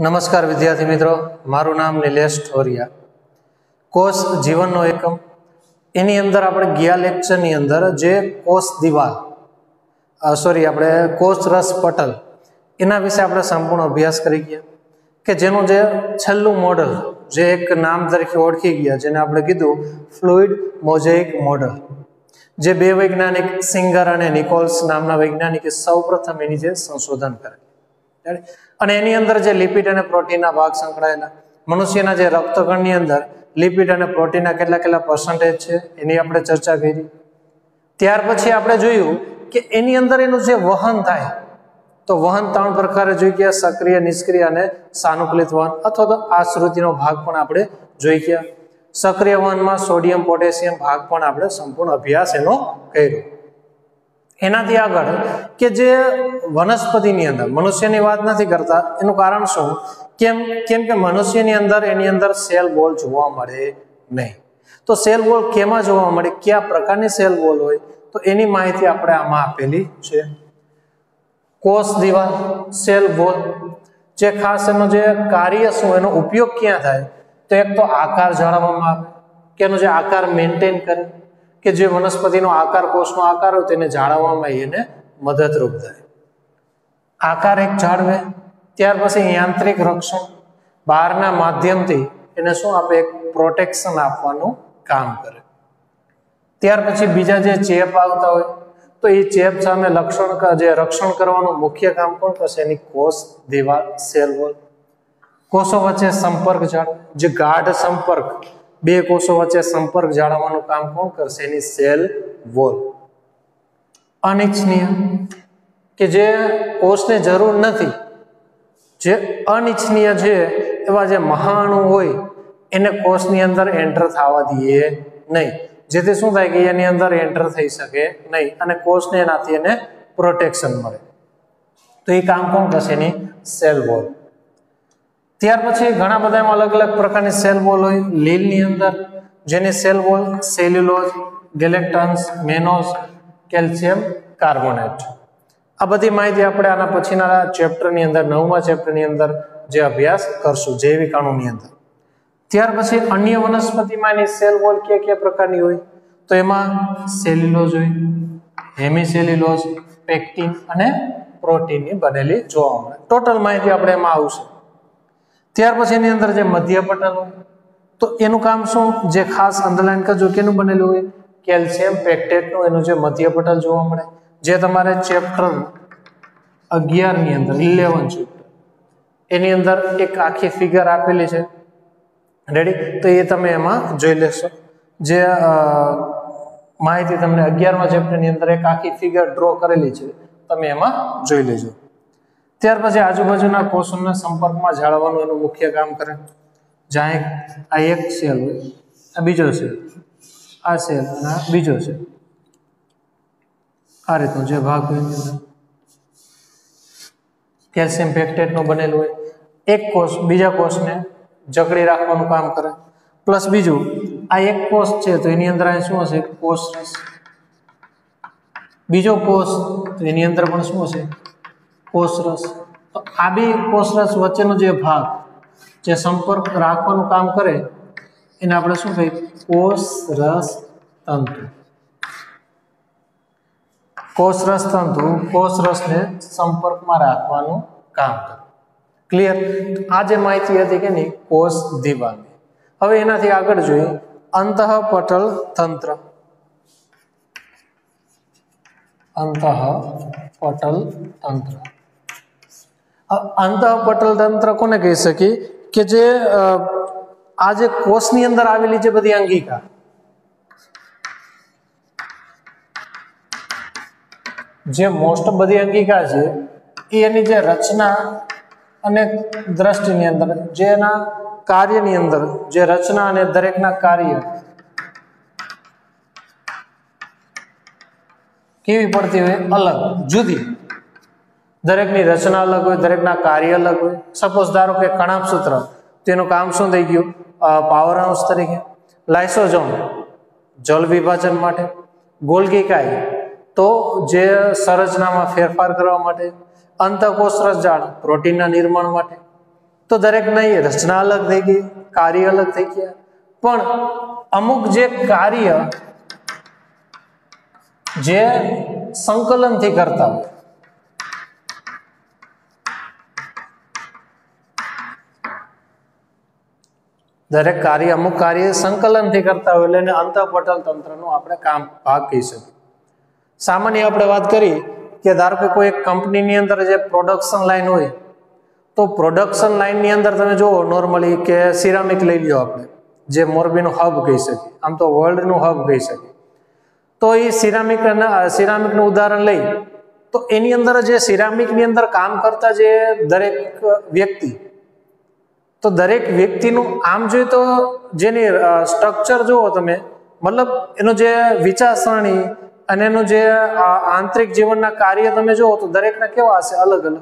નમસ્કાર વિદ્યાર્થી મિત્રો, મારું નામ નિલેશ ઠોરિયા. કોષ જીવનનો એકમ એની અંદર આપણે ગયા લેક્ચરની અંદર જે કોષ દિવાલ આપણે કોષ રસ પટલ એના વિશે આપણે સંપૂર્ણ અભ્યાસ કરી ગયા કે જેનું જે છેલ્લું મોડલ જે એક નામ તરીકે ઓળખી ગયા, જેને આપણે કીધું ફ્લુઇડ મોઝેઇક મોડલ, જે બે વૈજ્ઞાનિક સિંગર અને નિકોલ્સ નામના વૈજ્ઞાનિકે સૌપ્રથમ એની જે સંશોધન કરેલ. અને એની અંદર જે લિપિડ અને પ્રોટીનના ભાગ સંકળાયેલા, મનુષ્યના જે રક્તકણની અંદર લિપિડ અને પ્રોટીનના કેટલા પર્સન્ટેજ છે એની આપણે ચર્ચા કરી. ત્યાર પછી આપણે જોયું કે એની અંદર એનું જે વહન થાય, તો વહન 3 પ્રકારે જોઈ ગયા: સક્રિય, નિષ્ક્રિય અને સાનુકૂલિત વહન, અથવા તો આશ્રુતિનો ભાગ પણ આપણે જોઈ ગયા. સક્રિય વહનમાં સોડિયમ પોટેશિયમ ભાગ પણ આપણે સંપૂર્ણ અભ્યાસ એનો કર્યો. એનાથી આગળ કે જે વનસ્પતિની અંદર, મનુષ્યની વાત નથી કરતા, એનું કારણ શું? કેમ કે મનુષ્યની અંદર એની અંદર સેલ વોલ જોવા મળે નહીં. તો સેલ વોલ કેમાં જોવા મળે, કયા પ્રકારની સેલ વોલ હોય, તો એની માહિતી આપણે આમાં આપેલી છે. કોષ દિવાલ, સેલ વોલ, જે ખાસ એનો જે કાર્ય શું, એનો ઉપયોગ ક્યાં થાય, તો એક તો આકાર જાળવવામાં આવે, કે એનો જે આકાર મેન્ટેન કરે, કે જે વનસ્પતિનો આકાર, કોષનો આકાર હોય તેને જાળવવામાં એને મદદરૂપ થાય. આકાર એક જાળવે. ત્યાર પછી યાંત્રિક રક્ષણ, બહારના માધ્યમથી એને શું આપે, એક પ્રોટેક્શન આપવાનું કામ કરે. ત્યાર પછી બીજા જે ચેપ આવતા હોય, તો એ ચેપ સામે રક્ષણ કરવાનું મુખ્ય કામ કોણ કરશે? એની કોષ દિવાલ, સેલ વોલ. કોષો વચ્ચે સંપર્ક જાળવે, જે ગાઢ સંપર્ક, બે કોષો વચ્ચે સંપર્ક જાળવવાનું કામ કોણ કરશે? એની સેલ વોલ. અનિચ્છનીય, કે જે કોષને જરૂર નથી, જે અનિચ્છનીય છે એવા જે મહાણુ હોય એને કોષની અંદર એન્ટર થવા દઈએ નહીં, જેથી શું થાય કે એની અંદર એન્ટર થઈ શકે નહીં અને કોષને એનાથી એને પ્રોટેક્શન મળે. તો એ કામ કોણ કરશે? એની સેલ વોલ. ત્યાર પછી ઘણા બધા એમાં અલગ અલગ પ્રકારની સેલ વોલ હોય. લીલની અંદર જેની cell wall cellulose, galactans, mannose, calcium carbonate. આ બધી માહિતી આપણે આના પછીના ચેપ્ટરની અંદર, 9મા ચેપ્ટરની અંદર જે અભ્યાસ કરશું, જૈવિક અણુની અંદર. ત્યાર પછી અન્ય વનસ્પતિમાં એની સેલ વોલ કયા પ્રકારની હોય, તો એમાં સેલ્યુલોઝ હોય, હેમિસેલ્યુલોઝ, પેક્ટિન અને પ્રોટીનની બનેલી જોવા મળે. ટોટલ માહિતી આપણે એમાં આવશે. ત્યાર પછી એની અંદર જે મધ્ય પટલ હોય, તો એનું કામ શું? જે ખાસ અંડરલાઈન કરજો, કેનું બનેલું હોય? કેલ્શિયમ પેક્ટેટનું એનું જે મધ્ય પટલ જોવા મળે, જે તમારે ચેપ્ટર 11 ની અંદર, 11 ચેપ્ટર, એની અંદર એક આખી ફિગર આપેલી છે. રેડી? તો એ તમે એમાં જોઈ લેશો. જે માહિતી તમને 11મા ચેપ્ટરની અંદર એક આખી ફિગર ડ્રો કરેલી છે, તમે એમાં જોઈ લેજો. ત્યાર પછી આજુબાજુના કોષોના સંપર્કમાં જાળવવાનું એનું મુખ્ય કામ કરે. જ્યાં આ એક સેલ હોય, આ બીજો સેલ, આ સેલ અને આ બીજો સેલ, આ રીતનો જે ભાગ હોય એની અંદર કેલ્શિયમ પેક્ટેટનું બનેલું હોય. એક કોષ બીજા કોષને જકડી રાખવાનું કામ કરે. પ્લસ બીજું, આ એક કોષ છે તો એની અંદર શું હશે? કોષ રસ. બીજો કોષ, તો એની અંદર પણ શું હશે? કોષ રસ. તો આ બે કોષ રસ વચ્ચેનો જે ભાગ, જે સંપર્ક રાખવાનું કામ કરે, એને આપણે શું કહીએ? કોષ રસ તંતુ. કોષ રસ તંતુ કોષ રસને સંપર્કમાં રાખવાનું કામ કરે. ક્લિયર? આ જે માહિતી હતી કે નહીં, કોષ દિવાલની. હવે એનાથી આગળ જોઈએ અંતઃપટલ તંત્ર. અંતઃપટલ તંત્ર. અંતઃપટલ તંત્ર કોને કહી શકીએ? કે જે આ જે કોષની અંદર આવેલી જે બધી અંગિકા, જે મોસ્ટ બધી અંગિકા છે, એની જે રચના અને દ્રષ્ટિની અંદર, જેના કાર્યની અંદર, જે રચના અને દરેકના કાર્ય કેવી પડતી હોય? અલગ, જુદી. દરેકની રચના અલગ હોય, દરેકના કાર્ય અલગ હોય. સપોઝ ધારો કે કણાભસૂત્ર, તેનું કામ શું થઈ ગયું? પાવર હાઉસ તરીકે. લાઇસોઝોમ જલ વિભાજન માટે. ગોલ્ગી કાય તો જે સંરચનામાં ફેરફાર કરવા માટે. અંતઃકોષ રસજાળ પ્રોટીનના નિર્માણ માટે. તો દરેકની રચના અલગ થઈ ગઈ, કાર્ય અલગ થઈ ગયા, પણ અમુક જે કાર્ય જે સંકલનથી કરતા હોય, દરેક કાર્ય અમુક કાર્ય સંકલનથી કરતા હોય એટલે એને અંતઃપટલ તંત્રનો આપણે કામ ભાગ કહી શકીએ. સામાન્ય આપણે વાત કરી કે ધારો કે કોઈ એક કંપનીની અંદર જે પ્રોડક્શન લાઈન હોય, તો પ્રોડક્શન લાઈનની અંદર તમે જુઓ નોર્મલી કે સિરામિક લઈ લ્યો, આપણે જે મોરબીનું હબ કહી શકીએ, આમ તો વર્લ્ડનું હબ કહી શકીએ. તો એ સિરામિકનું ઉદાહરણ લઈ તો એની અંદર જે સિરામિકની અંદર કામ કરતા જે દરેક વ્યક્તિ, તો દરેક વ્યક્તિનું આમ જોઈએ તો જેની સ્ટ્રક્ચર જુઓ તમે, મતલબ એનું જે વિચારસરણી અને એનું જે આંતરિક જીવનના કાર્ય તમે જુઓ તો દરેકના કેવા હશે, અલગ અલગ.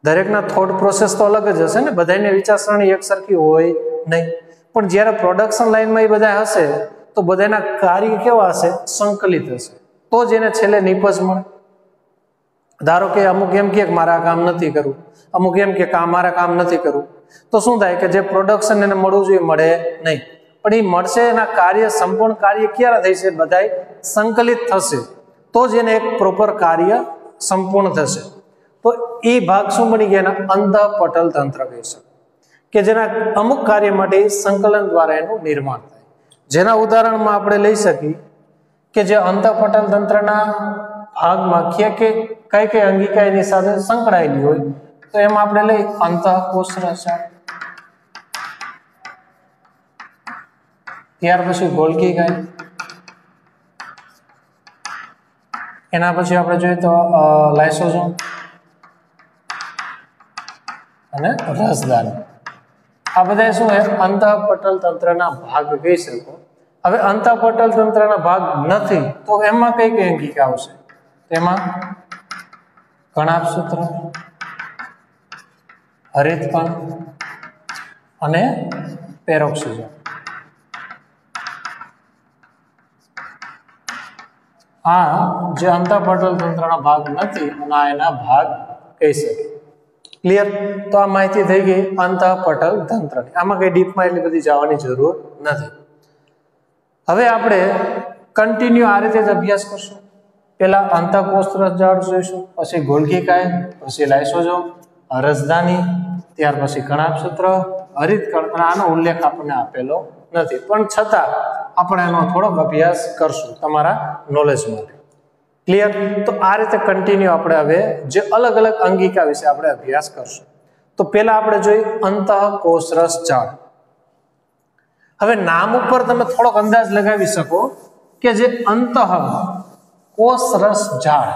દરેકના થોટ પ્રોસેસ તો અલગ જ હશે ને, બધાની વિચારસરણી એક સરખી હોય નહીં. પણ જ્યારે પ્રોડક્શન લાઈનમાં એ બધા હશે તો બધાના કાર્ય કેવા હશે, સંકલિત હશે, તો જ એને છેલ્લે નિપજ મળે. ધારો કે અમુક એમ કે મારે આ કામ નથી કરવું, અમુક એમ કે મારે કામ નથી કરવું, તો શું થાય કે જે પ્રોડક્શન એને મળવું જોઈએ મળે નહીં. પણ એ મળશે, એના કાર્ય સંપૂર્ણ કાર્ય ક્યારે થઈ છે, બધા સંકલિત થશે તો જ એને એક પ્રોપર કાર્ય સંપૂર્ણ થશે. તો એ ભાગ શું બની ગયા, એના અંતઃપટલ તંત્ર કહી શકે, કે જેના અમુક કાર્ય માટે સંકલન દ્વારા એનું નિર્માણ થાય. જેના ઉદાહરણમાં આપણે લઈ શકીએ કે જે અંતઃપટલ તંત્રના ભાગમાં કઈ કઈ અંગિકા એની સાથે સંકળાયેલી હોય, તો એમાં આપણે લઈ અંતઃકોષ રસાયણ, ત્યાર પછી ગોલ્ગી કાય, એના પછી આપણે જોઈએ તો લાઇસોસોમ અને રસદાની. આ બધા શું છે, અંતઃપટલ તંત્રના ભાગ કહી શકો. હવે અંતઃપટલ તંત્રના ભાગ નથી તો એમાં કઈ કઈ અંગિકા આવશે, તેમાં કણાભસૂત્ર, હરિતકણ અને પેરોક્સિઝમ. આ જે અંતઃપટલ તંત્રના ભાગ નથી અને એના ભાગ કહી શકે. ક્લિયર? તો આ માહિતી થઈ ગઈ અંતઃપટલ તંત્રની. આમાં કઈ ડીપમાં એટલી બધી જવાની જરૂર નથી. હવે આપણે કન્ટિન્યુ આ રીતે જ અભ્યાસ કરશું. પેલા અંતઃકોષ રસજાળ જોઈશું, પછી ગોલ્ગી કાય, પછી લાઇસોસોમ, રસધાની, ત્યાર પછી કણાભસૂત્ર, હરિતકણ. અને આનો ઉલ્લેખ આપણને આપેલો નથી, પણ છતાં આપણે એનો થોડોક અભ્યાસ કરશું તમારા નોલેજ માટે. ક્લિયર? તો આ રીતે કન્ટિન્યુ આપણે હવે જે અલગ અલગ અંગિકા વિશે આપણે અભ્યાસ કરશું. તો પેલા આપણે જોઈએ અંતઃકોષ રસજાળ. હવે નામ ઉપર તમે થોડોક અંદાજ લગાવી શકો કે જે અંતઃકોષ રસજાળ,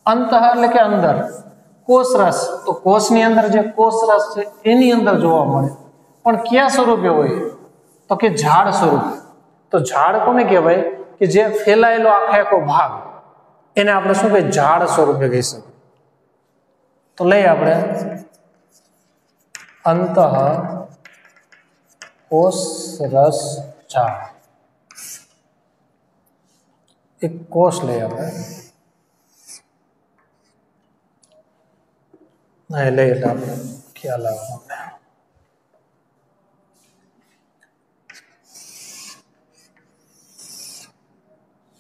અંતઃ એટલે કે અંદર, કોષ રસ તો કોષની અંદર જે કોષ રસ છે એની અંદર જોવા મળે, પણ કયા સ્વરૂપે હોય, તો કે ઝાડ સ્વરૂપે. તો ઝાડ કોને કહેવાય, કે જે ફેલાયેલો આખો ભાગ, એને આપણે શું કહીએ, ઝાડ સ્વરૂપે કહી શકીએ. તો લઈએ આપણે અંતઃકોષ રસજાળ. એક કોષ લઈએ આપણે, લઈએ એટલે આપણે ખ્યાલ આવે.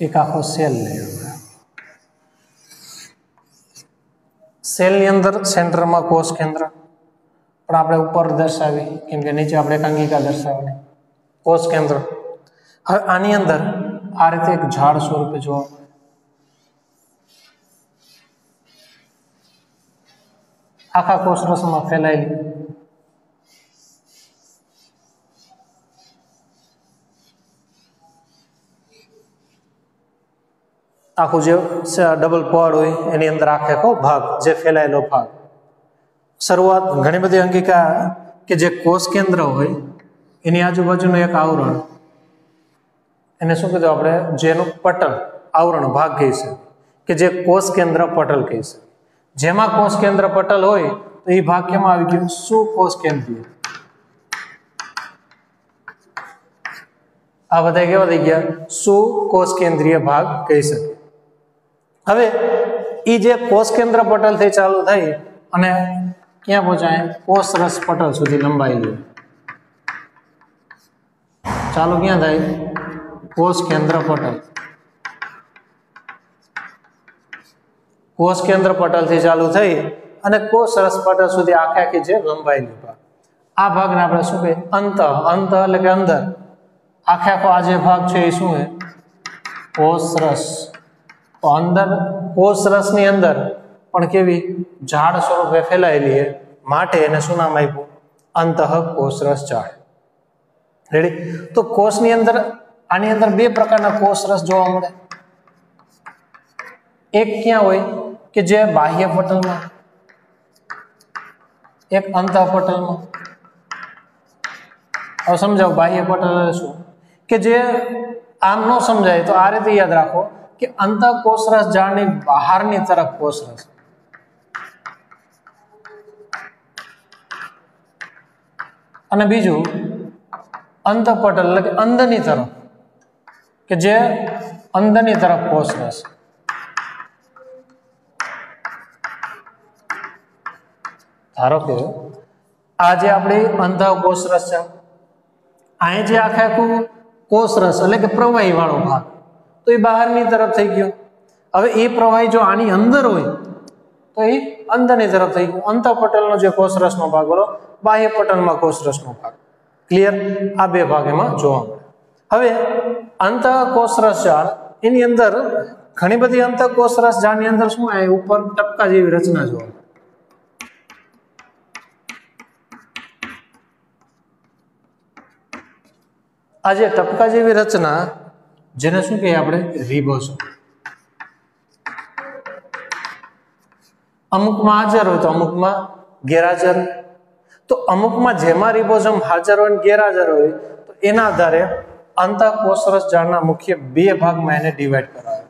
એક આખો સેલ લઈએ. સેલની અંદર સેન્ટરમાં કોષ કેન્દ્ર, પણ આપણે ઉપર દર્શાવી કેમ કે નીચે આપણે એક અંગિકા દર્શાવી, કોષ કેન્દ્ર. હવે આની અંદર આ રીતે એક ઝાડ સ્વરૂપે જોવા મળે. આખા કોષ રસમાં ફેલાયેલી. આખું જે ડબલ પડ હોય એની અંદર આખો ભાગ જે ફેલાયેલો ભાગ. શરૂઆત ઘણી બધી અંગિકા કે જે કોષ કેન્દ્ર હોય એની આજુબાજુનું એક આવરણ, એને શું કીધું આપણે, જેનું પટલ આવરણ ભાગ કહી છે, કે જે કોષ કેન્દ્ર પટલ કહી છે. જેમાં કોષ કેન્દ્ર પટલ હોય તો એ ભાગ કેમાં આવી ગયો, સુકોષ કેન્દ્રીય. આ બધા કેવા થઈ ગયા, સુકોષ કેન્દ્રીય ભાગ કહી શકે. હવે એ જે કોષ કેન્દ્ર પટલ થી ચાલુ થઈ અને क्या पहुंचाए कोष रस पटल सुधी लंबाई ली चालू क्या थाय कोष केंद्र पटल पटल थी चालू थई अने कोष रस पटल सुधी आखे आखी जे लंबाई ली भाग आ भाग ने आपणे शुं कहीए अंत अंत એટલે કે અંદર आखे आखो आ जे भाग छे ए शुं है कोष रस तो अंदर कोष रस नी अंदर पण केवी झाड़ स्वरूपे फैलायेली है माटे एने शुं नाम आप्युं अंतः कोषरस झाड़ रेडी तो कोष नी अंदर आनी अंदर बे प्रकारना कोषरस जोवा मळे एक क्या होय के जे बाह्य पटल में एक अंतः पटल में अब समझाओ बाह्य पटल शू के जे आम न समझाय तो आ रीते याद राखो कि अंतः कोषरस झाड़नी बहारनी तरफ कोषरस अने बीजू अंतःपटल એટલે કે અંદરની तरफ કે જે અંદરની तरफ કોષરસ ધારો કે આ જે આપણી અંતઃ કોષરસ છે અહીં જે આખે આખું કોષરસ એટલે કે પ્રવાહી વાળો ભાગ તો એ બહારની તરફ થઈ ગયો હવે એ પ્રવાહી જો આની અંદર હોય તો એ અંદરની તરફ થઈ ગયો અંતઃપટલનો જે કોષરસનો ભાગ બોલો बाह्य पटल में कोषरसनो भाग क्लियर आ बे भाग एमां जोवा मळे हवे अंतः कोषरस झाड़ एनी अंदर घणी बधी अंतः कोषरस झाड़नी अंदर शुं आवे ऊपर टपका जेवी रचना जोवा मळे आ जे टपका जेवी रचना जेने शुं कहीए आपणे रिबोसोम अमुकमां हाजर होय तो अमुकमां गैरहाजर तो अमुक में जेमा रिबोसोम हाजर हो गैरहाजर हो तो एना आधारे अंतः कोषरस झाड़ना मुख्य बे भाग में एने डिवाइड करावे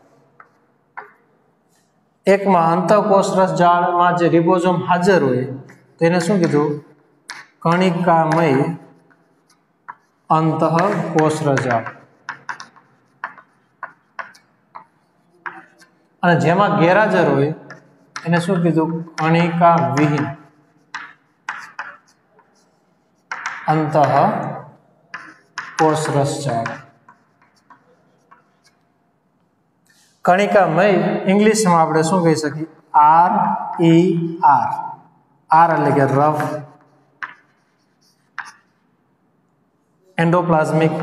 एक में अंतः कोषरस झाड़ में जे रिबोसोम हाजर हो तो एने शुं कीधुं कणिकामय अंतः कोषरस झाड़ अने जेमा गैरहाजर हो एने शुं कीधुं कणिका विहीन अंतः कोषरस झाड़ कणिकामय इंग्लिश में आपणे शुं कही सकीए आर એટલે કે રફ एंडोप्लाज्मिक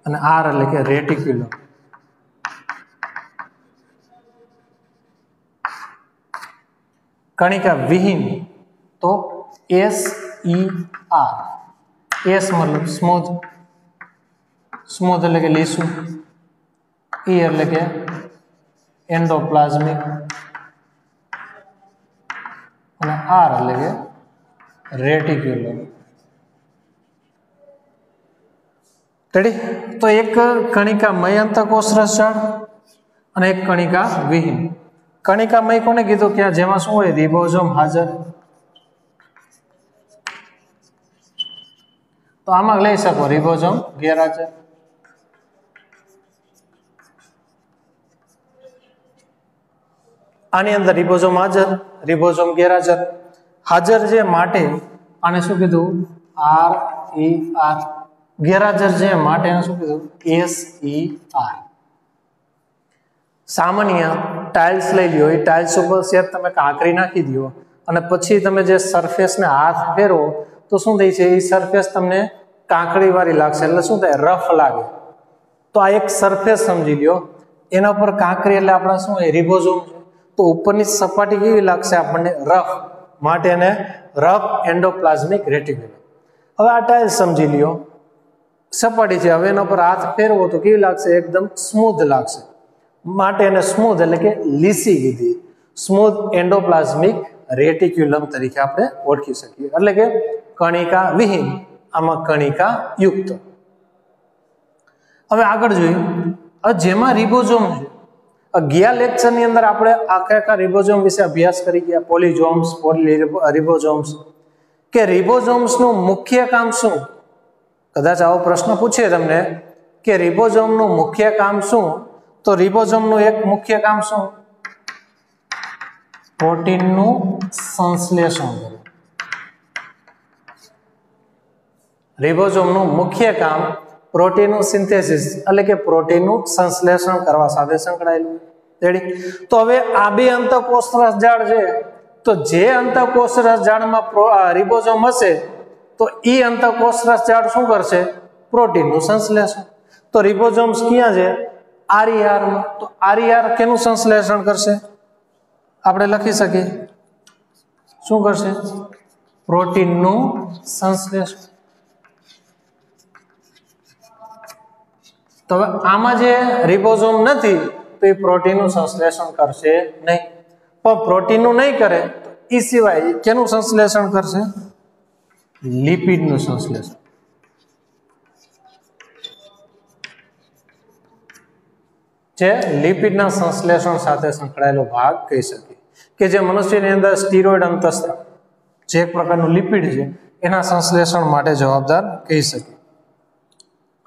અને આર એટલે કે રેટિક્યુલમ कणिका विहीन तो SER एस मतलब स्मूथ स्मूथ એટલે કે લીસું E એટલે કે एंडोप्लाज्मिक અને R એટલે કે રેટિક્યુલમ રેડી तो एक कणिकामय अंतःकोषरस झाड़ અને એક कणिका विहीन कणिकामय कोने कीधुं कि जेमां शुं होय रिबोसोम हाजर तो आमां लई शको रिबोसोम गैरहाजर आनी अंदर रिबोसोम हाजर रिबोसोम गैरहाजर हाजर जे माटे आने शुं कीधुं RER गैरहाजर जे माटे आने शुं कीधुं SER सामान्य टाइल्स लई ल्यो ए टाइल्स पर सेट तमे कांकरी नाखी दो अने पछी तमे जे सरफेस ने हाथ फेरो तो शुं थई छे ए सरफेस तमने कांकरी वाળી लागशे એટલે શું થાય રફ લાગે તો આ એક સરફેસ સમજી લ્યો એના પર કાંકરી એટલે આપણા શું છે રિબોસોમ છે તો ઉપરની સપાટી કેવી લાગશે આપણને રફ માટે એને રફ એન્ડોપ્લાઝમિક રેટિક્યુલમ હવે આ ટાઇલ્સ સમજી લ્યો સપાટી છે હવે એના પર હાથ ફેરવો તો કેવી લાગશે એકદમ સ્મૂથ લાગશે માટે એને સ્મૂથ એટલે કે લીસી કીધી સ્મૂથ એન્ડોપ્લાઝમિક રેટિક્યુલમ તરીકે આપણે ઓળખી શકીએ એટલે કે કણિકા વિહીન આમાં કણિકા યુક્ત હવે આગળ જોઈએ હવે જેમાં રિબોસોમ છે ગયા લેક્ચરની અંદર આપણે આખા રિબોસોમ વિશે અભ્યાસ કરી ગયા પોલિજોમ્સ રિબોસોમ્સ કે રિબોસોમ્સનું મુખ્ય કામ શું કદાચ આવો પ્રશ્ન પૂછે તમને કે રિબોસોમનું મુખ્ય કામ શું तो रिबोसोमનું એક મુખ્ય કામ શું પ્રોટીનનું સંશ્લેષણ કરે. રિબોઝોમનું મુખ્ય કામ પ્રોટીનનું સિન્થેસિસ એટલે કે પ્રોટીનનું સંશ્લેષણ કરવા સાથે સંકળાયેલું. રેડી? તો હવે આ બે અંતઃકોષરસ જાળ છે, તો જે અંતઃકોષરસ જાળમાં રિબોઝોમ હશે તો એ અંતઃકોષરસ જાળ શું કરશે? પ્રોટીનનું સંશ્લેષણ. તો રિબોઝોમ્સ ક્યાં છે? RER માં. તો RER કેનું સંશ્લેષણ કરશે? આપણે લખી શકીએ શું કરશે? પ્રોટીનનું સંશ્લેષણ. તો આમાં જે રિબોઝોમ નથી તો એ પ્રોટીનનું સંશ્લેષણ કરશે નહીં. પણ પ્રોટીનનું નહીં કરે તો એ સિવાય કેનું સંશ્લેષણ કરશે? લિપિડનું સંશ્લેષણ. જે લિપિડના સંશ્લેષણ સાથે સંકળાયેલો ભાગ કહી શકીએ કે જે મનુષ્યની અંદર સ્ટીરોઇડ અંતઃસ્ત્રાવ જે એક પ્રકારનું લિપિડ છે એના સંશ્લેષણ માટે જવાબદાર કહી શકીએ.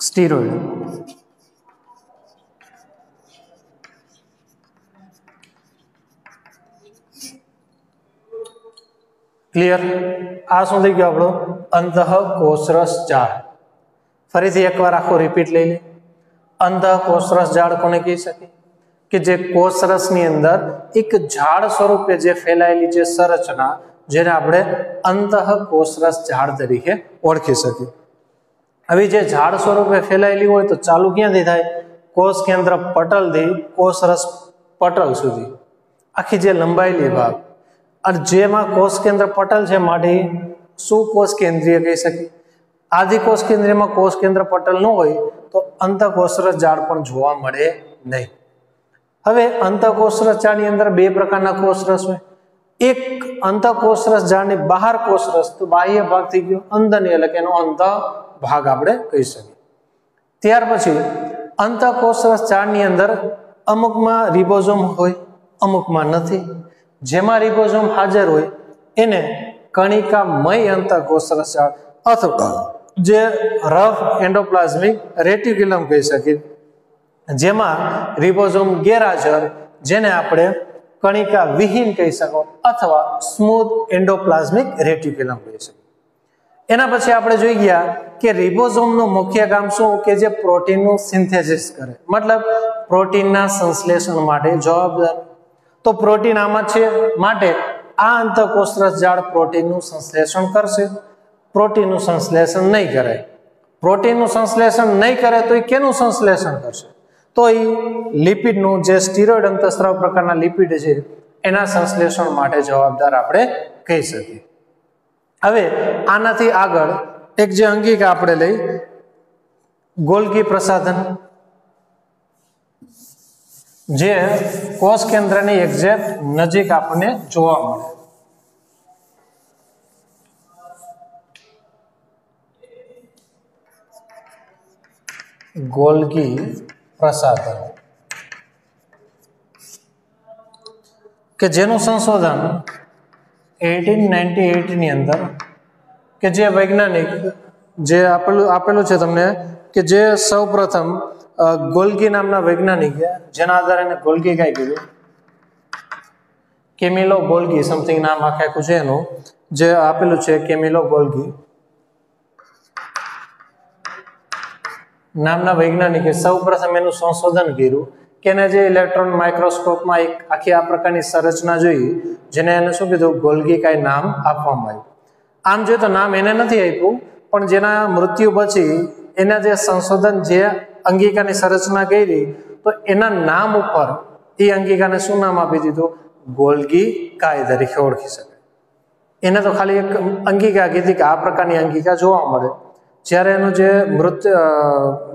સ્ટીરોઇડ. ક્લિયર? આ શું થઈ ગયું આપણું? અંતઃકોષરસ જાળ. ફરીથી એકવાર આખો રિપીટ લઈ લે. અંતઃકોષરસ જાળ કોને કહી શકીએ? કે જે કોષરસની અંદર એક ઝાડ સ્વરૂપે જે ફેલાયેલી જે સંરચના જેને આપણે અંતઃકોષરસ ઝાડ તરીકે ઓળખી શકીએ. હવે જે ઝાડ સ્વરૂપે ફેલાયેલી હોય તો ચાલુ ક્યાંથી થાય? કોષ કેન્દ્ર પટલથી કોષરસ પટલ સુધી આખી જે લંબાયેલી ભાગ, અને જેમાં કોષ કેન્દ્ર પટલ છે માટે શું કોષ કેન્દ્રીય કહી શકીએ? આદિ કોષ કેન્દ્રમાં કોષ કેન્દ્ર પટલ ન હોય તો અંતઃકોષરસ જાળ પણ જોવા મળે નહીં. હવે અંતઃકોષરસ જાળની અંદર બે પ્રકારના કોષરસ હોય. એક અંતઃકોષરસ જાળની બહાર કોષરસ, તો બાહ્ય ભાગ થઈ ગયો અંદરની, એટલે કે એનો અંતઃ ભાગ આપણે કહી શકીએ. ત્યાર પછી અંતઃકોષરસ જાળની અંદર અમુકમાં રિબોઝોમ હોય, અમુકમાં નથી. જેમાં રિબોઝોમ હાજર હોય એને કણિકામય અંતઃકોષરસ જાળ અથવા જે રફ એન્ડોપ્લાઝમિક રેટિક્યુલમ કહી શકીએ. જેમાં રિબોઝોમ ગેરહાજર, જેને આપણે કણિકા વિહીન કહી શકો અથવા સ્મૂથ એન્ડોપ્લાઝમિક રેટિક્યુલમ કહી શકીએ. એના પછી આપણે જોઈ ગયા કે રિબોઝોમનું મુખ્ય કામ શું? કે જે પ્રોટીનનું સિન્થેસિસ કરે, મતલબ પ્રોટીનના સંશ્લેષણ માટે જવાબદાર. તો પ્રોટીન આમાં છે માટે આ અંતઃકોષરસ જાળ પ્રોટીનનું સંશ્લેષણ કરશે. પ્રોટીનનું સંશ્લેષણ નહીં કરે. પ્રોટીનનું સંશ્લેષણ નહીં કરે તો એ કેનું સંશ્લેષણ કરશે? તો એ લિપિડનું, જે સ્ટીરોઇડ અંતઃસ્ત્રાવ પ્રકારના લિપિડ છે એના સંશ્લેષણ માટે જવાબદાર આપણે કહી શકીએ. હવે આનાથી આગળ એક જે અંગિકા આપણે લઈ, ગોલ્ગી પ્રસાધન, જે કોષ કેન્દ્રની એક્ઝેક્ટ નજીક આપણને જોવા મળે. ગોલ્ગી પ્રસાધન કે જેનું સંશોધન 1898 ની અંદર કે જે વૈજ્ઞાનિક જે આપેલું છે તમને કે જે સૌપ્રથમ ગોલ્ગી નામના વૈજ્ઞાનિકે, જેના આધારે એને ગોલ્ગી કાંઈ કીધું, કેમિલો ગોલ્ગી સમથિંગ નામ આખું છે એનું, જે આપેલું છે કેમિલો ગોલ્ગી નામના વૈજ્ઞાનિકે સૌપ્રથમ એનું સંશોધન કર્યું કે એને જે ઇલેક્ટ્રોન માઇક્રોસ્કોપમાં એક આખી આ પ્રકારની સંરચના જોઈ, જેને એને શું કીધું? ગોલ્ગી કાંઈ નામ આપવામાં આવ્યું. આમ જોઈએ તો નામ એને નથી આપ્યું, પણ જેના મૃત્યુ પછી એના જે સંશોધન, જે અંગિકાની સંરચના કરી, તો એના નામ ઉપર એ અંગિકાને શું નામ આપી દીધું? ગોલ્ગી કાય તરીકે ઓળખી શકાય. એને તો ખાલી એક અંગિકા કીધી કે આ પ્રકારની અંગિકા જોવા મળે. જ્યારે એનું જે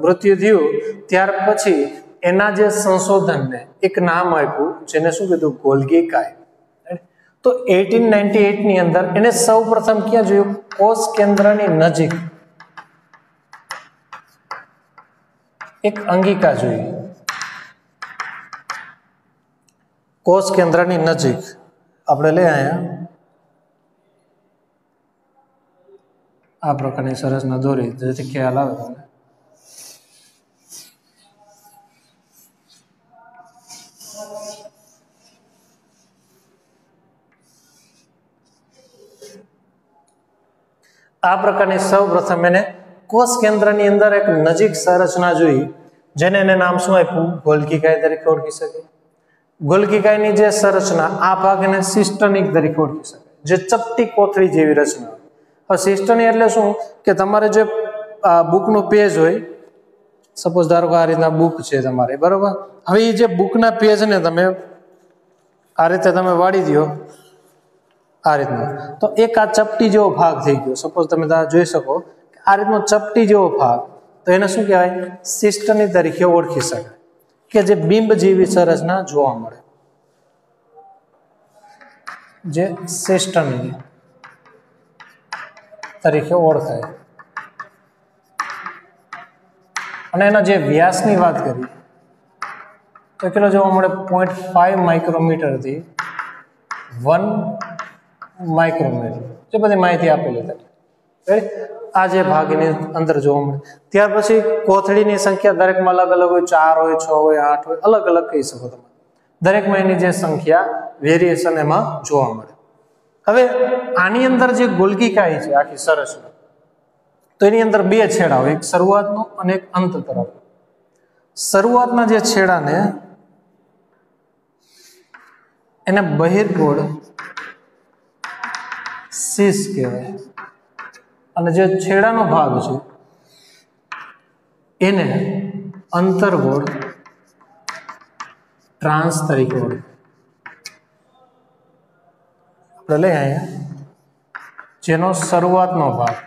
મૃત્યુ થયું ત્યાર પછી એના જે સંશોધનને એક નામ આપ્યું, જેને શું કીધું? ગોલ્ગી કાય. તો 1898 ની અંદર એને સૌ પ્રથમ ક્યાં જોયું? કોષ કેન્દ્રની નજીક એક અંગિકા જોઈ. કોષ કેન્દ્રની નજીક આપણે લઈ આયા આ પ્રકારની સંરચના દોરી, જેથી ખ્યાલ આવે તમને. આ પ્રકારની સૌપ્રથમ એને કોષ કેન્દ્રની અંદર એક નજીક સંરચના જોઈ, જેને એને નામ શું આપ્યું? ગોલ્ગી કાય તરીકે ઓળખી શકે. ગોલ્ગી કાયની જે સંરચના, આ ભાગને સિસ્ટનિક તરીકે ઓળખી શકે, જે ચપટી કોથળી જેવી રચના. હવે સિસ્ટનિક એટલે શું? કે તમારે જે બુકનું પેજ હોય, સપોઝ ધારો કે આ રીતના બુક છે તમારે, બરોબર? હવે એ જે બુકના પેજને તમે આ રીતે તમે વાળી દો, આ રીતનો, તો એક આ ચપટી જેવો ભાગ થઈ ગયો. સપોઝ તમે જોઈ શકો આ રીતનો ચપટી જેવો ભાગ, તો એને શું કહેવાય? સિસ્ટની તરીકે ઓળખી શકાય, કે જે બિંબ જેવી સંરચના જોવા મળે, જે સિસ્ટની તરીકે ઓળખાય. અને એના જે વ્યાસની વાત કરી તો કેટલો જોવા મળે? 0.5 માઇક્રોમીટરથી 1 માઇક્રોમીટર, જે બધી માહિતી આપેલી હતી. આ જે ભાગની અંદર જોવા મળે. ત્યાર પછી કોથળીની સંખ્યા દરેકમાં અલગ અલગ હોય, 4 હોય, 6 હોય, 8 હોય, અલગ અલગ કહી શકો તમે. દરેકમાં એની જે સંખ્યા વેરિએશન એમાં જોવા મળે. હવે આની અંદર જે ગોલ્ગી કાય છે આખી સંરચના, તો એની અંદર બે છેડા હોય, એક શરૂઆતનો અને એક અંત તરફ. શરૂઆતના જે છેડાને એને બહિર્ગોળ શીશ કહેવાય, અને જે છેડાનો ભાગ છે એને અંતર્ગોળ ટ્રાન્સ તરીકે ઓળખાય. આપણે લઈએ અહીંયા, જેનો શરૂઆતનો ભાગ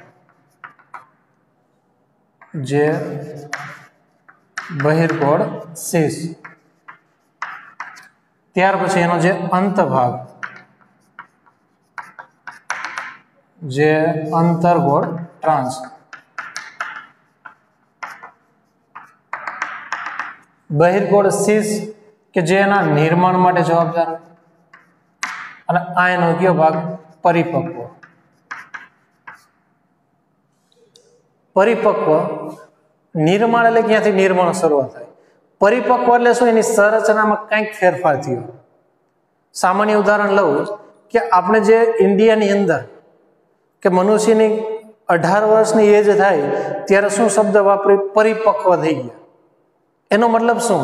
જે બહિર્ગોળ શીશ, ત્યાર પછી એનો જે અંત ભાગ જે અંતર્ગોળ ટ્રાન્સ. બહિર્ગોળ શીશ કે જે એના નિર્માણ માટે જવાબદાર હોય, અને આ એનો કયો ભાગ? પરિપક્વ. પરિપક્વ નિર્માણ એટલે ક્યાંથી નિર્માણ શરૂઆત થાય? પરિપક્વ એટલે શું? એની સંરચનામાં કંઈક ફેરફાર થયો. સામાન્ય ઉદાહરણ લઉં કે આપણે જે ઇન્ડિયાની અંદર કે મનુષ્યની 18 વર્ષની એજ થાય ત્યારે શું શબ્દ વાપરી? પરિપક્વ થઈ ગયા. એનો મતલબ શું?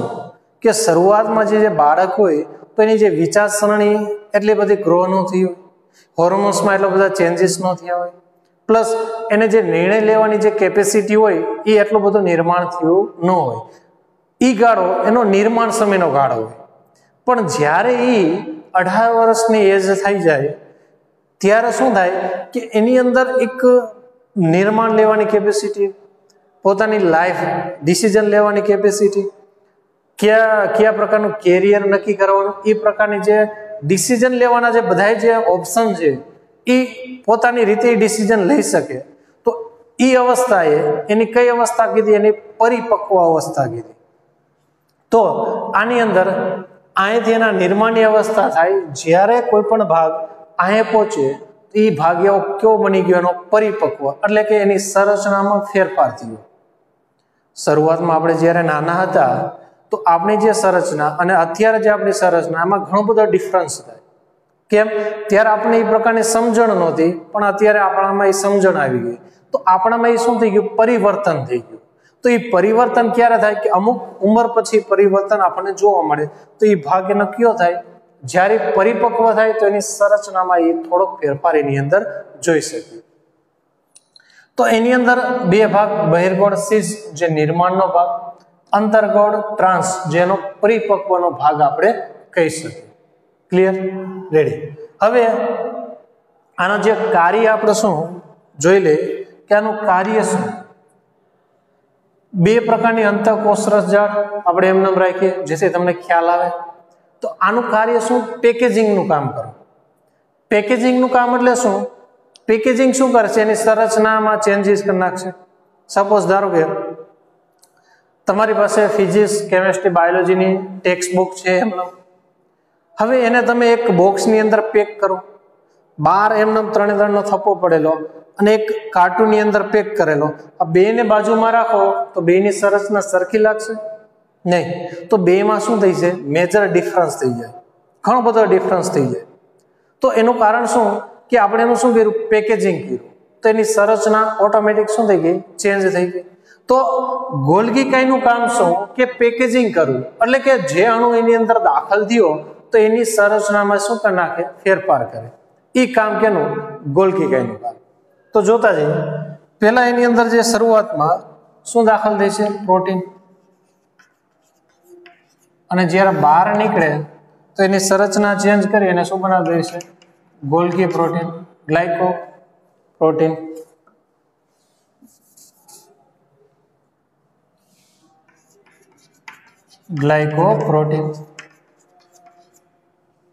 કે શરૂઆતમાં જે બાળક હોય તો એની જે વિચારસરણી એટલી બધી ગ્રો ન થઈ હોય, હોર્મોન્સમાં એટલા બધા ચેન્જીસ ન થયા હોય, પ્લસ એને જે નિર્ણય લેવાની જે કેપેસિટી હોય એ એટલું બધું નિર્માણ થયું ન હોય. એ ગાળો એનો નિર્માણ સમયનો ગાળો હોય. પણ જ્યારે એ 18 વર્ષની એજ થઈ જાય ત્યારે શું થાય કે એની અંદર એક નિર્માણ લેવાની કેપેસિટી, પોતાની લાઈફ ડિસિઝન લેવાની કેપેસિટી, કયા પ્રકારનું કેરિયર નક્કી કરવાનું, એ પ્રકારની જે ડિસિઝન લેવાના જે બધા જે ઓપ્શન છે એ પોતાની રીતે ડિસિઝન લઈ શકે. તો એ અવસ્થાએ એની કઈ અવસ્થા કીધી? એની પરિપક્વ અવસ્થા કીધી. તો આની અંદર અહીંથી એના નિર્માણની અવસ્થા થાય. જ્યારે કોઈ પણ ભાગ અહીં પહોંચે તો એ ભાગ એવો કેવો બની ગયો? એનો પરિપક્વ, એટલે કે એની સંરચનામાં ફેરફાર થયો. શરૂઆતમાં આપણે જ્યારે નાના હતા તો આપણી જે સંરચના અને અત્યારે જે આપણી સંરચના, એમાં ઘણો બધો ડિફરન્સ થાય. કેમ? ત્યારે આપણે એ પ્રકારની સમજણ નહોતી, પણ અત્યારે આપણામાં એ સમજણ આવી ગઈ. તો આપણામાં એ શું થઈ ગયું? પરિવર્તન થઈ ગયું. તો એ પરિવર્તન ક્યારે થાય? કે અમુક ઉંમર પછી પરિવર્તન આપણને જોવા મળે. તો એ ભાગ એનો કયો થાય? જ્યારે પરિપક્વ થાય તો એની સંરચનામાં એ થોડોક ફેરફાર એની અંદર જોઈ શકીએ. તો એની અંદર બે ભાગ, બહિર્ગોળ શીશ જે નિર્માણનો ભાગ, અંતર્ગોળ ટ્રાન્સ જેનો પરિપક્વનો ભાગ આપણે કહી શકીએ. ક્લિયર? રેડી? હવે આનું જે કાર્ય આપણે શું જોઈ લઈએ કે આનું કાર્ય શું? બે પ્રકારની અંતઃકોષ રસજાળ આપણે એમ નામ રાખીએ જેથી તમને ખ્યાલ આવે. તો આનું કાર્ય શું? પેકેજિંગનું કામ કરો. પેકેજિંગનું કામ એટલે શું? પેકેજિંગ શું કરશે? એની સંરચનામાં ચેન્જીસ કરી નાખશે. સપોઝ ધારો કે તમારી પાસે ફિઝિક્સ, કેમેસ્ટ્રી, બાયોલોજીની ટેક્સ્ટ બુક છે એમનો. હવે એને તમે એક બોક્સની અંદર પેક કરો, બહાર એમનો 3 થપ્પો પડેલો અને એક કાર્ટૂનની અંદર પેક કરેલો. આ બેને બાજુમાં રાખો તો બેની સંરચના સરખી લાગશે? નહીં. તો બેમાં શું થઈ છે? મેજર ડિફરન્સ થઈ જાય, ઘણો બધો ડિફરન્સ થઈ જાય. તો એનું કારણ શું? કે આપણે એનું શું કર્યું? પેકેજિંગ કર્યું. તો તો એની સંરચના ઓટોમેટિક શું થઈ ગઈ? ચેન્જ થઈ ગઈ. તો ગોલ્ગી કાયનું કામ શું? કે પેકેજિંગ કરવું, એટલે કે જે અણુ એની અંદર દાખલ થયો તો એની સંરચનામાં શું કરી નાખે? ફેરફાર કરે. એ કામ કેનું? ગોલ્ગી કાયનું કામ. તો જોતા જઈએ, પહેલા એની અંદર જે શરૂઆતમાં શું દાખલ થાય છે? પ્રોટીન. અને જ્યારે બહાર નીકળે તો એની સંરચના ચેન્જ કરી અને શું બનાવી દે છે? Golgi protein, glycoprotein. Glycoprotein.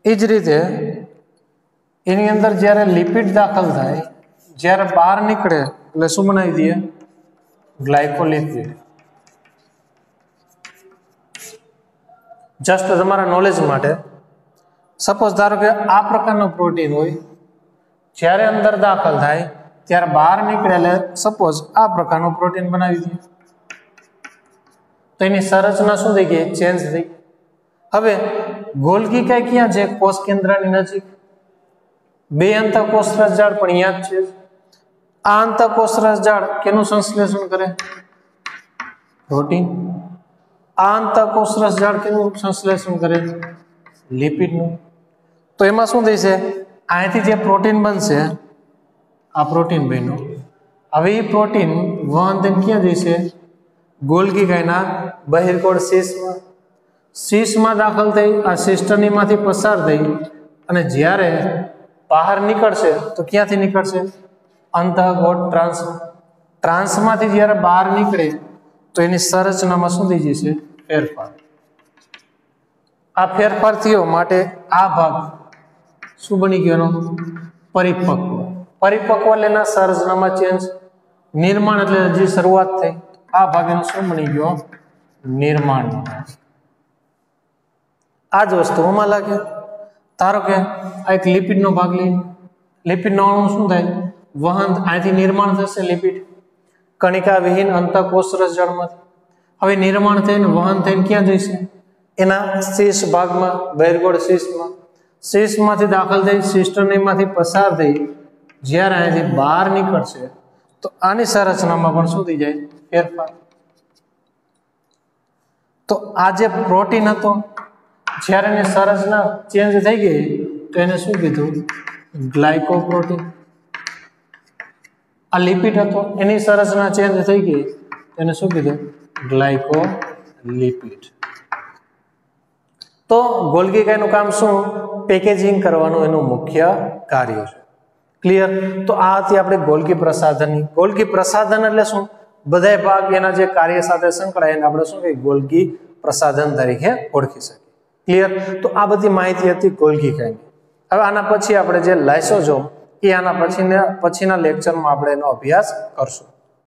એ જ રીતે એની અંદર જ્યારે લિપિડ દાખલ થાય, જ્યારે બહાર નીકળે એટલે શું બનાવી દઈએ? ગ્લાયકોલિપિડ. જસ્ટ તમારા નોલેજ માટે, સપોઝ ધારો કે આ પ્રકારનો પ્રોટીન હોય, જ્યારે અંદર દાખલ થાય ત્યારે બહાર નીકળે એટલે સપોઝ આ પ્રકારનું પ્રોટીન બનાવી દઈએ, તો એની સંરચના શું થઈ ગઈ? ચેન્જ થઈ. હવે ગોલ્ગી કાય ક્યાં છે? કોષ કેન્દ્રની નજીક. બે અંતઃકોષ રસજાળ પણ અહીંયા જ છે. આ અંતઃકોષ રસજાળ કેનું સંશ્લેષણ કરે? પ્રોટીન. આ અંતઃકોષ રસજાળ કેનું સંશ્લેષણ કરે? લિપિડનું. તો એમાં શું થશે? અહીંથી જે પ્રોટીન બનશે, આ પ્રોટીન બન્યું. હવે એ પ્રોટીન વહન થઈને ક્યાં જશે? ગોલ્ગી કાયના બહિર્ગોળ શીશમાં. શીશમાં દાખલ થઈ, આ સિસ્ટનીમાંથી પસાર થઈ અને જ્યારે બહાર નીકળશે તો ક્યાંથી નીકળશે? અંતઃગોળ ટ્રાન્સ. ટ્રાન્સમાંથી જ્યારે બહાર નીકળે તો એની સંરચનામાં શું થઈ જશે? ફેરફાર. આ ફેરફાર થયો માટે આ ભાગ શું બની ગયો? એનો પરિપક્વ. પરિપક્વ એટલે એના સંરચનામાં ચેન્જ. નિર્માણ એટલે જે શરૂઆત થઈ, આ ભાગ એનો શું બની ગયો? નિર્માણ. આ જ વસ્તુઓમાં લાગે. ધારો કે આ એક લિપિડનો ભાગ લઈએ, લિપિડનો અણુ શું થાય? વહન, અહીંથી નિર્માણ થશે લિપિડ કણિકા વિહીન અંતઃકોષ રસજાળમાંથી. હવે નિર્માણ થઈને વહન થઈને ક્યાં જશે? એના શીશ ભાગમાં, બહિર્ગોળ શીશમાં. શીશમાંથી દાખલ થઈ, સિસ્ટનીમાંથી પસાર થઈ જ્યારે અહીંથી બહાર નીકળશે તો આની સંરચનામાં પણ શું થઈ જાય? ફેરફાર. તો આ જે પ્રોટીન હતો, જ્યારે એની સંરચના ચેન્જ થઈ ગઈ તો એને શું કીધું? ગ્લાયકોપ્રોટીન. આ લિપિડ હતો, એની સંરચના ચેન્જ થઈ ગઈ એને શું કીધું? ગ્લાયકોલિપિડ. તો ગોલ્ગી કાયનું કામ શું? પેકેજિંગ કરવાનું એનું મુખ્ય કાર્ય છે. ક્લિયર? તો આ હતી આપણે ગોલ્ગી પ્રસાધનની. ગોલ્ગી પ્રસાધન એટલે શું? બધા ભાગ એના જે કાર્ય સાથે સંકળાય એને આપણે શું કહીએ? ગોલ્ગી પ્રસાધન તરીકે ઓળખી શકીએ. ક્લિયર? તો આ બધી માહિતી હતી ગોલ્ગી કાયની. હવે આના પછી આપણે જે લાઇસોઝોમ, એ આના પછીના લેક્ચરમાં આપણે એનો અભ્યાસ કરશું.